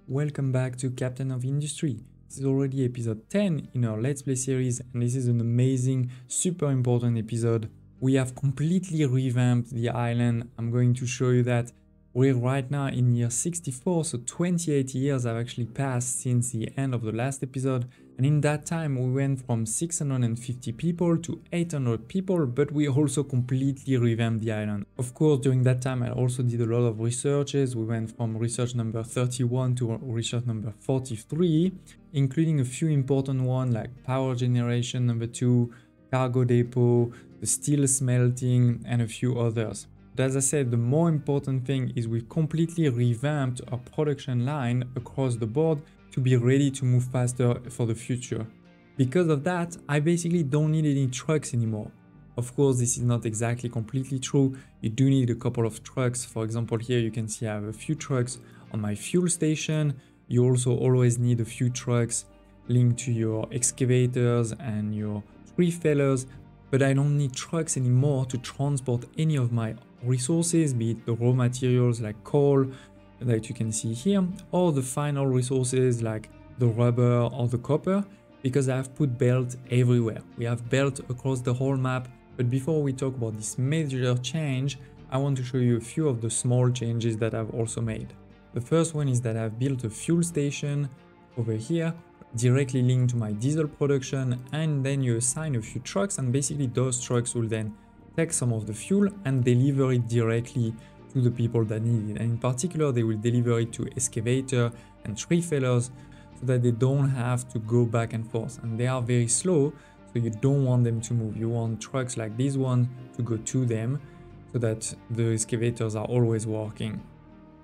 welcome back to Captain of Industry. This is already episode 10 in our Let's Play series, and this is an amazing, super important episode. We have completely revamped the island. I'm going to show you that. We're right now in year 64, so 28 years have actually passed since the end of the last episode. And in that time, we went from 650 people to 800 people, but we also completely revamped the island. Of course, during that time, I also did a lot of researches. We went from research number 31 to research number 43, including a few important ones like power generation number 2, cargo depot, the steel smelting, and a few others. But as I said, the more important thing is we've completely revamped our production line across the board to be ready to move faster for the future. Because of that, I basically don't need any trucks anymore. Of course, this is not exactly completely true. You do need a couple of trucks. For example, here you can see I have a few trucks on my fuel station. You also always need a few trucks linked to your excavators and your tree fellers. But I don't need trucks anymore to transport any of my resources, be it the raw materials like coal that you can see here, or the final resources like the rubber or the copper, because I have put belt everywhere. We have belt across the whole map. But before we talk about this major change, I want to show you a few of the small changes that I've also made. The first one is that I've built a fuel station over here directly linked to my diesel production, and then you assign a few trucks, and basically those trucks will then take some of the fuel and deliver it directly to the people that need it. And in particular, they will deliver it to excavator and tree fellers so that they don't have to go back and forth. And they are very slow, so you don't want them to move. You want trucks like this one to go to them so that the excavators are always working.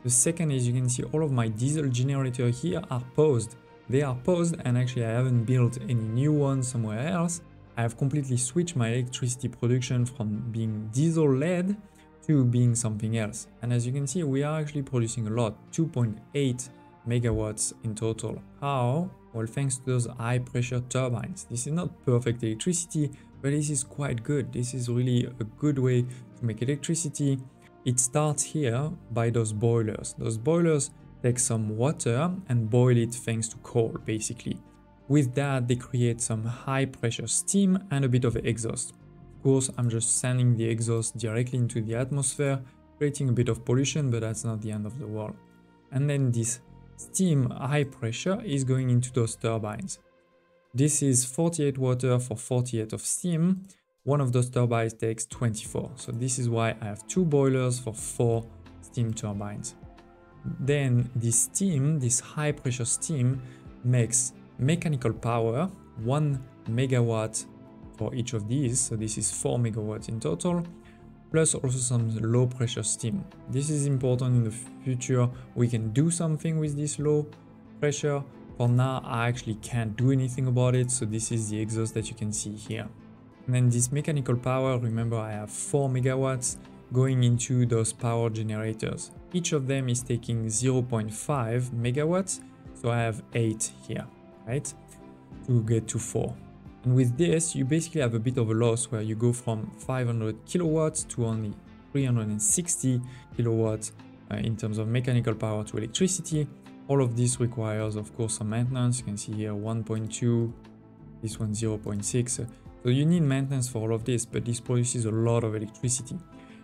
The second is you can see all of my diesel generators here are paused. They are paused, and actually I haven't built any new ones somewhere else. I have completely switched my electricity production from being diesel led to being something else. And as you can see, we are actually producing a lot, 2.8 megawatts in total. How? Well, thanks to those high pressure turbines. This is not perfect electricity, but this is quite good. This is really a good way to make electricity. It starts here by those boilers. Those boilers take some water and boil it thanks to coal, basically. With that, they create some high pressure steam and a bit of exhaust. Of course, I'm just sending the exhaust directly into the atmosphere, creating a bit of pollution, but that's not the end of the world. And then this steam high pressure is going into those turbines. This is 48 water for 48 of steam. One of those turbines takes 24. So this is why I have 2 boilers for 4 steam turbines. Then this steam, this high pressure steam, makes mechanical power, 1 megawatt for each of these. So this is 4 megawatts in total, plus also some low pressure steam. This is important in the future. We can do something with this low pressure. For now, I actually can't do anything about it. So this is the exhaust that you can see here. And then this mechanical power, remember I have 4 megawatts going into those power generators. Each of them is taking 0.5 megawatts. So I have 8 here, right? To get to 4. And with this, you basically have a bit of a loss where you go from 500 kilowatts to only 360 kilowatts in terms of mechanical power to electricity. All of this requires, of course, some maintenance. You can see here 1.2, this one 0.6. So you need maintenance for all of this, but this produces a lot of electricity.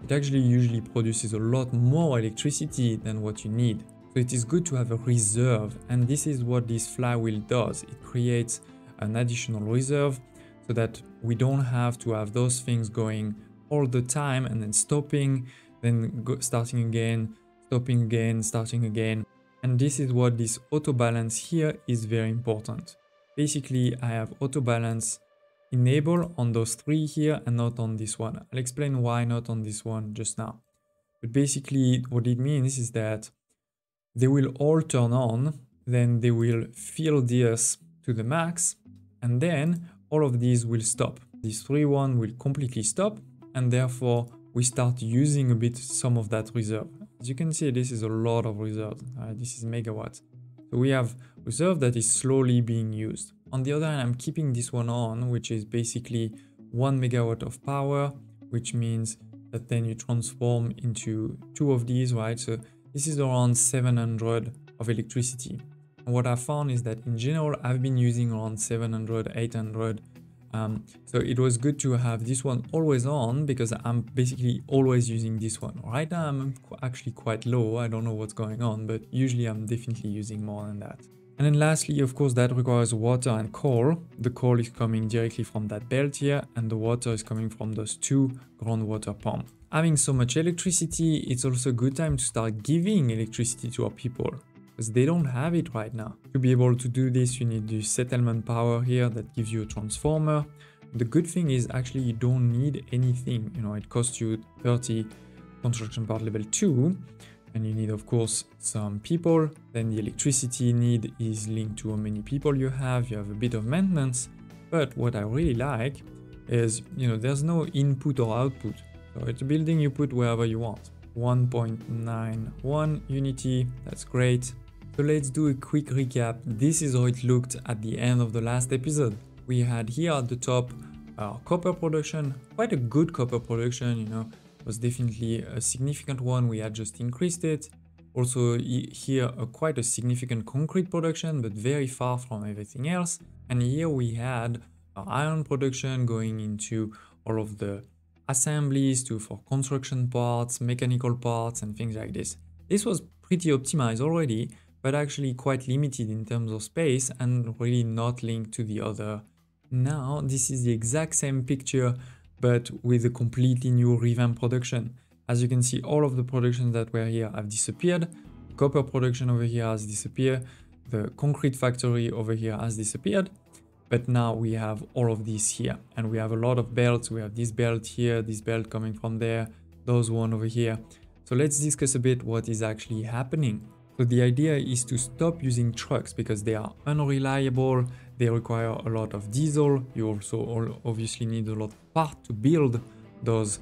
It actually usually produces a lot more electricity than what you need. So it is good to have a reserve, and this is what this flywheel does. It creates an additional reserve so that we don't have to have those things going all the time and then stopping, then starting again, stopping again, starting again. And this is what this auto balance here is very important. Basically, I have auto balance enabled on those 3 here and not on this one. I'll explain why not on this one just now. But basically what it means is that they will all turn on, then they will fill this to the max, and then all of these will stop. This 3-1 will completely stop, and therefore we start using a bit some of that reserve. As you can see, this is a lot of reserve. This is megawatts. So we have reserve that is slowly being used. On the other hand, I'm keeping this one on, which is basically 1 megawatt of power, which means that then you transform into 2 of these, right? So this is around 700 of electricity. What I found is that in general, I've been using around 700, 800. So it was good to have this one always on because I'm basically always using this one. Right now, I'm actually quite low. I don't know what's going on, but usually I'm definitely using more than that. And then lastly, of course, that requires water and coal. The coal is coming directly from that belt here, and the water is coming from those two groundwater pumps. Having so much electricity, it's also a good time to start giving electricity to our people, because they don't have it right now. To be able to do this, you need the settlement power here that gives you a transformer. The good thing is actually you don't need anything. You know, it costs you 30 construction part level 2. And you need, of course, some people. Then the electricity need is linked to how many people you have. You have a bit of maintenance. But what I really like is, you know, there's no input or output. So it's a building you put wherever you want. 1.91 unity, that's great. So let's do a quick recap. This is how it looked at the end of the last episode. We had here at the top copper production, quite a good copper production, you know. Was definitely a significant one. We had just increased it. Also here quite a significant concrete production, but very far from everything else. And here we had iron production going into all of the assemblies for construction parts, mechanical parts, and things like this. This was pretty optimized already, but actually quite limited in terms of space and really not linked to the other. Now this is the exact same picture, but with a completely new revamped production. As you can see, all of the productions that were here have disappeared. The copper production over here has disappeared. The concrete factory over here has disappeared. But now we have all of these here, and we have a lot of belts. We have this belt here, this belt coming from there, those one over here. So let's discuss a bit what is actually happening. So the idea is to stop using trucks because they are unreliable. They require a lot of diesel. You also obviously need a lot of parts to build those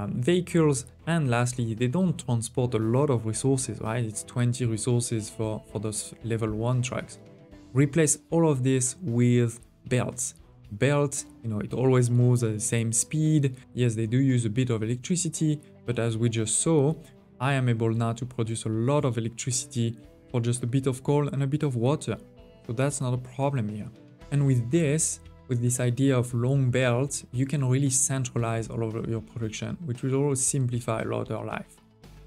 vehicles. And lastly, they don't transport a lot of resources, right? It's 20 resources for those level 1 trucks. Replace all of this with belts. Belts, you know, it always moves at the same speed. Yes, they do use a bit of electricity, but as we just saw, I am able now to produce a lot of electricity for just a bit of coal and a bit of water. So that's not a problem here. And with this idea of long belts, you can really centralize all of your production, which will also simplify a lot of life.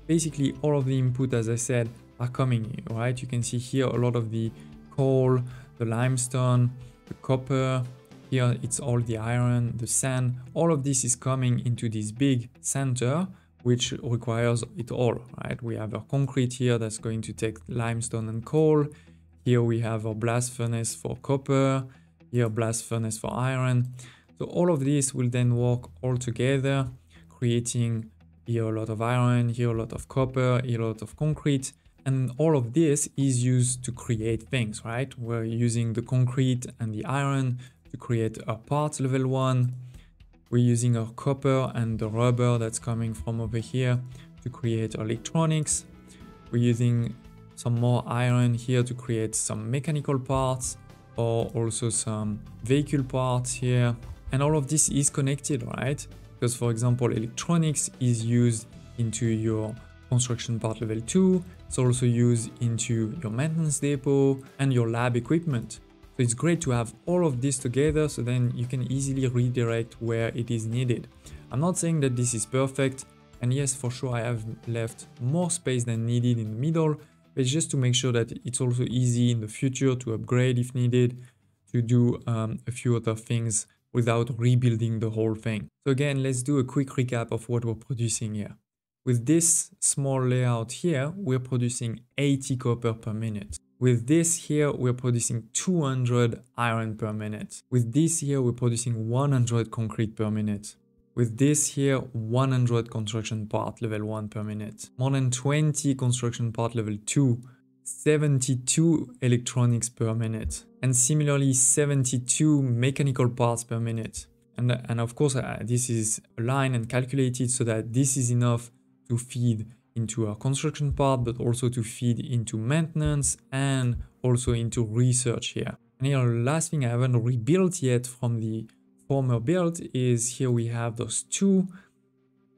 Basically, all of the input, as I said, are coming here, right? You can see here a lot of the coal, the limestone, the copper. Here it's all the iron, the sand. All of this is coming into this big center, which requires it all, right? We have our concrete here that's going to take limestone and coal. Here we have our blast furnace for copper, here blast furnace for iron. So all of this will then work all together, creating here a lot of iron, here a lot of copper, here a lot of concrete. And all of this is used to create things, right? We're using the concrete and the iron to create our parts level 1. We're using our copper and the rubber that's coming from over here to create electronics. We're using some more iron here to create some mechanical parts or also some vehicle parts here. And all of this is connected, right? Because for example, electronics is used into your construction part level 2. It's also used into your maintenance depot and your lab equipment. So it's great to have all of this together so then you can easily redirect where it is needed. I'm not saying that this is perfect, and yes, for sure I have left more space than needed in the middle, but it's just to make sure that it's also easy in the future to upgrade if needed, to do a few other things without rebuilding the whole thing. So again, let's do a quick recap of what we're producing here. With this small layout here, we're producing 80 copper per minute. With this here, we're producing 200 iron per minute. With this here, we're producing 100 concrete per minute. With this here, 100 construction part level 1 per minute. More than 20 construction part level 2, 72 electronics per minute. And similarly, 72 mechanical parts per minute. And of course, this is aligned and calculated so that this is enough to feed into our construction part, but also to feed into maintenance and also into research here. And here, the last thing I haven't rebuilt yet from the former build is here we have those two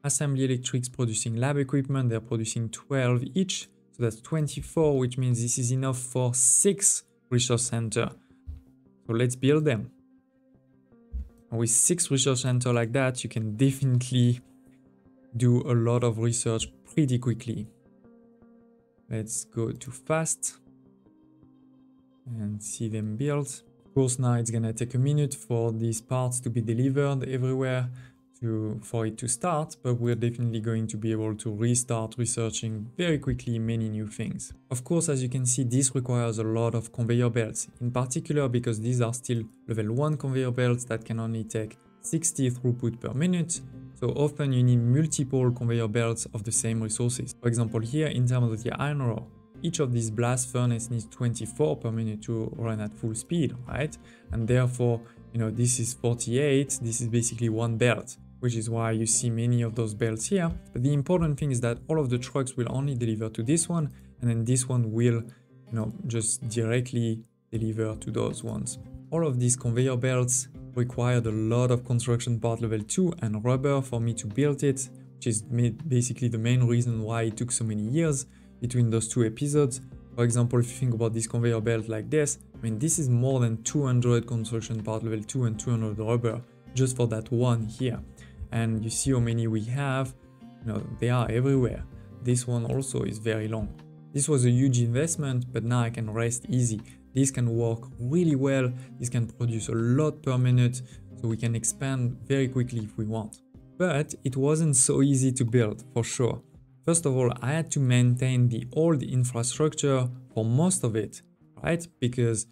assembly electrics producing lab equipment. They're producing 12 each. So that's 24, which means this is enough for 6 research centers. So let's build them. And with 6 research centers like that, you can definitely do a lot of research pretty quickly. Let's go to fast and see them built. Of course, now it's gonna take a minute for these parts to be delivered everywhere for it to start, but we're definitely going to be able to restart researching very quickly many new things. Of course, as you can see, this requires a lot of conveyor belts, in particular because these are still level 1 conveyor belts that can only take 60 throughput per minute. So often you need multiple conveyor belts of the same resources. For example, here in terms of the iron ore, each of these blast furnace needs 24 per minute to run at full speed, right? And therefore, this is 48, this is basically one belt, which is why you see many of those belts here. But the important thing is that all of the trucks will only deliver to this one, and then this one will, just directly deliver to those ones. All of these conveyor belts required a lot of construction part level 2 and rubber for me to build it, which is basically the main reason why it took so many years between those 2 episodes. For example, if you think about this conveyor belt like this, this is more than 200 construction part level 2 and 200 rubber just for that one here. And you see how many we have, they are everywhere. This one also is very long. This was a huge investment, but now I can rest easy. This can work really well. This can produce a lot per minute, so we can expand very quickly if we want. But it wasn't so easy to build, for sure. First of all, I had to maintain the old infrastructure for most of it, right? Because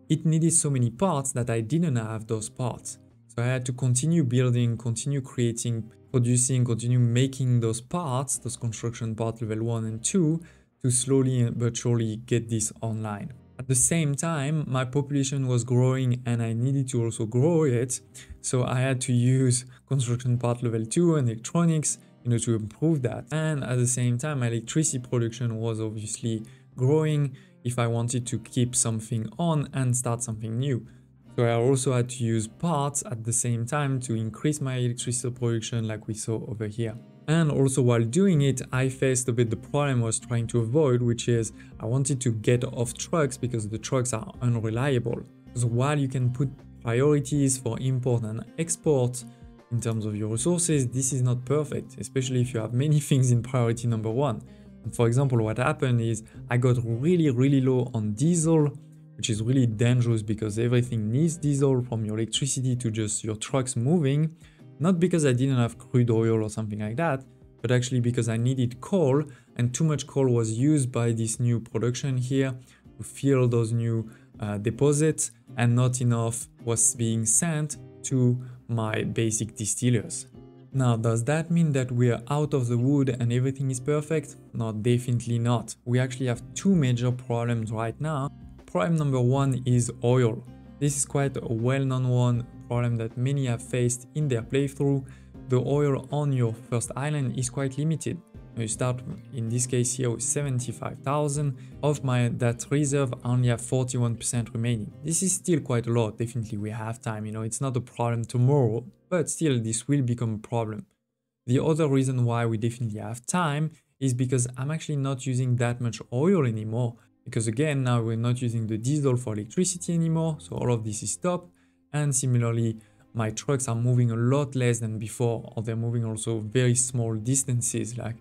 it needed so many parts that I didn't have those parts. So I had to continue building, continue creating, producing, continue making those parts, those construction parts level 1 and 2, to slowly but surely get this online. At the same time, my population was growing and I needed to also grow it. So I had to use construction part level 2 and electronics, to improve that. And at the same time, my electricity production was obviously growing if I wanted to keep something on and start something new. So I also had to use parts at the same time to increase my electricity production like we saw over here. And also while doing it, I faced a bit the problem I was trying to avoid, which is I wanted to get off trucks because the trucks are unreliable. So while you can put priorities for import and export in terms of your resources, this is not perfect, especially if you have many things in priority number 1. And for example, what happened is I got really low on diesel, which is really dangerous because everything needs diesel, from your electricity to just your trucks moving. Not because I didn't have crude oil or something like that, but actually because I needed coal, and too much coal was used by this new production here to fill those new deposits, and not enough was being sent to my basic distillers. Now, does that mean that we are out of the wood and everything is perfect? No, definitely not. We actually have 2 major problems right now. Problem number 1 is oil. This is quite a well-known one, problem that many have faced in their playthrough. The oil on your first island is quite limited. You start in this case here with 75,000. Of that reserve, I only have 41% remaining. This is still quite a lot. Definitely we have time, it's not a problem tomorrow, but still this will become a problem. The other reason why we definitely have time is because I'm actually not using that much oil anymore. Because again, now we're not using the diesel for electricity anymore, so all of this is stopped. And similarly, my trucks are moving a lot less than before, or they're moving also very small distances, like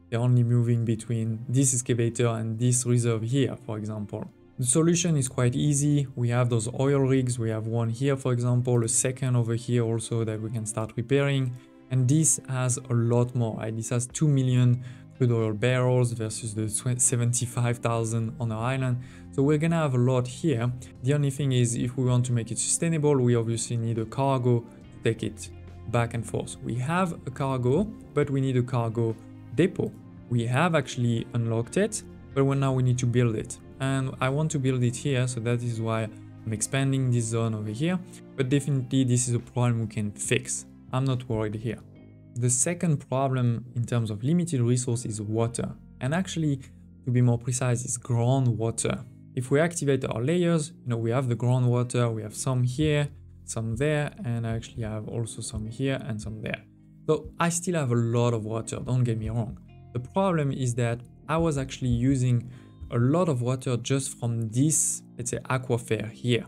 they're only moving between this excavator and this reserve here, for example. The solution is quite easy. We have those oil rigs. We have one here, for example, a second over here also that we can start repairing. And this has a lot more, right? This has 2 million crude oil barrels versus the 75,000 on our island. So we're gonna have a lot here. The only thing is, if we want to make it sustainable, we obviously need a cargo to take it back and forth. We have a cargo, but we need a cargo depot. We have actually unlocked it, but now we need to build it. And I want to build it here, so that is why I'm expanding this zone over here. But definitely this is a problem we can fix. I'm not worried here. The second problem in terms of limited resource is water. And actually, to be more precise, is groundwater. If we activate our layers, we have the groundwater, we have some here, some there, and I actually have also some here and some there. So I still have a lot of water, don't get me wrong. The problem is that I was actually using a lot of water just from this, let's say, aquifer here.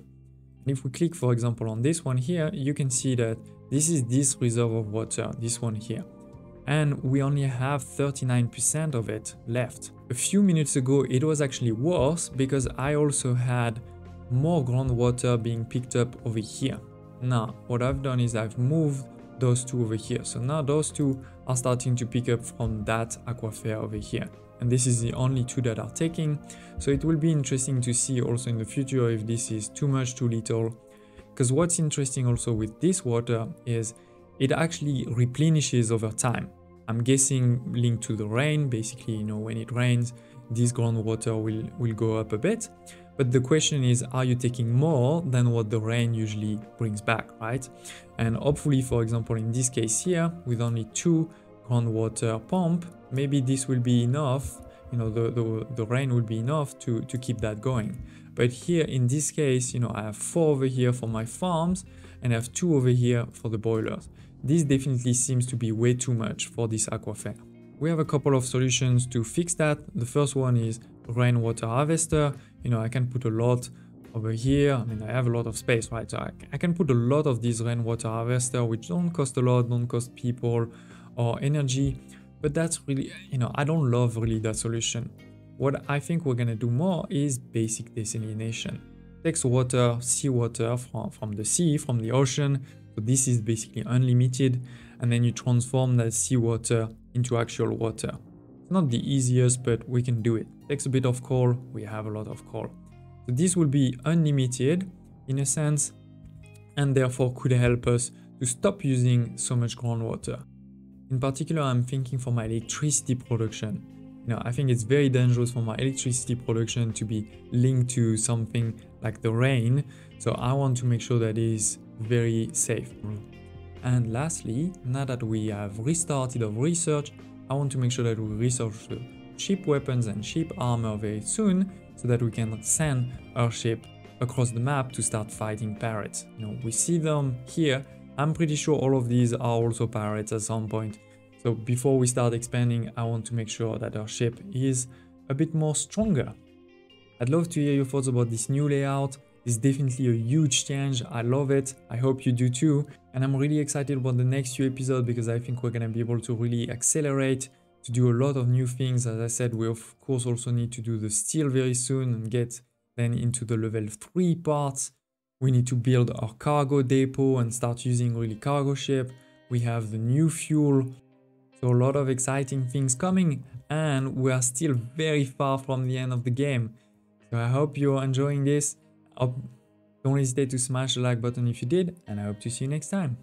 And if we click, for example, on this one here, you can see that this is this reserve of water, this one here. And we only have 39% of it left. A few minutes ago, it was actually worse because I also had more groundwater being picked up over here. Now, what I've done is I've moved those two over here. So now those two are starting to pick up from that aquifer over here. And this is the only two that are taking. So it will be interesting to see also in the future if this is too much, too little. Because what's interesting also with this water is it actually replenishes over time. I'm guessing linked to the rain. Basically, you know, when it rains, this groundwater will go up a bit. But the question is, are you taking more than what the rain usually brings back, right? And hopefully, for example, in this case here, with only 2 groundwater pump, maybe this will be enough, you know, the rain will be enough to keep that going. But here in this case, you know, I have 4 over here for my farms and I have 2 over here for the boilers. This definitely seems to be way too much for this aquifer. We have a couple of solutions to fix that. The first one is rainwater harvester. You know, I can put a lot over here. I mean, I have a lot of space, right? So I can put a lot of these rainwater harvester, which don't cost a lot, don't cost people or energy. But that's really, you know, I don't love really that solution. What I think we're gonna do more is basic desalination. Takes water, seawater from the sea, from the ocean. So this is basically unlimited. And then you transform that seawater into actual water. It's not the easiest, but we can do it. Takes a bit of coal, we have a lot of coal. So this will be unlimited in a sense, and therefore could help us to stop using so much groundwater. In particular, I'm thinking for my electricity production. You know, I think it's very dangerous for my electricity production to be linked to something like the rain. So I want to make sure that it is very safe. And lastly, now that we have restarted our research, I want to make sure that we research the ship weapons and ship armor very soon so that we can send our ship across the map to start fighting pirates. You know, we see them here. I'm pretty sure all of these are also pirates at some point. So before we start expanding, I want to make sure that our ship is a bit more stronger. I'd love to hear your thoughts about this new layout. It's definitely a huge change. I love it. I hope you do too. And I'm really excited about the next few episodes because I think we're going to be able to really accelerate, to do a lot of new things. As I said, we of course also need to do the steel very soon and get then into the level 3 parts. We need to build our cargo depot and start using really cargo ship. We have the new fuel. So a lot of exciting things coming, and we are still very far from the end of the game. So I hope you're enjoying this. Don't hesitate to smash the like button if you did, and I hope to see you next time.